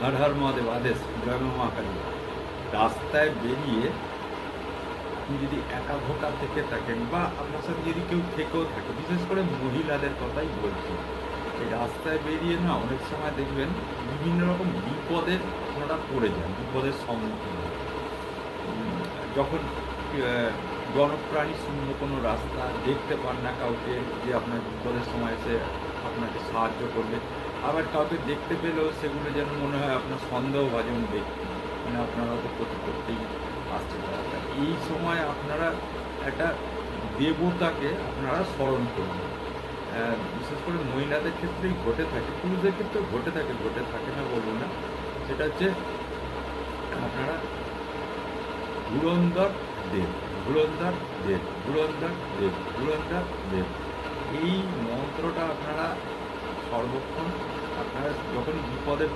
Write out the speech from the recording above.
হর হর মহাদেব আদেশ, জয় মা মা কালী। রাস্তায় বেরিয়ে আপনি যদি একা ধোকা থেকে থাকেন বা আপনার সাথে যদি কেউ থেকেও থাকে, বিশেষ করে মহিলাদের কথাই বলছি, এই রাস্তায় বেরিয়ে না অনেক সময় দেখবেন বিভিন্ন রকম বিপদের আপনারা পড়ে যান, বিপদের সম্মুখীন হন। যখন জনপ্রাণী শূন্য কোনো রাস্তা দেখতে পান না কাউকে যে আপনার বিপদের সময় এসে আপনাকে সাহায্য করবে, আবার কাউকে দেখতে পেলেও সেগুলো যেন মনে হয় আপনার সন্দেহভাজন ব্যক্তি, মানে আপনারা তো ক্ষতি করতেই আসছে তারা। এই সময় আপনারা একটা দেবতাকে আপনারা স্মরণ করুন। বিশেষ করে মহিলাদের ক্ষেত্রেই ঘটে থাকে, পুরুষদের ক্ষেত্রেও ঘটে থাকে না বলবো না। সেটা হচ্ছে আপনারা ধুরন্ধর দেব, ধুরন্ধর দেব, ধুরন্ধর দেব, ধুরন্ধর দেব, এই মন্ত্রটা আপনারা সর্বক্ষণ আপনারা যখন বিপদে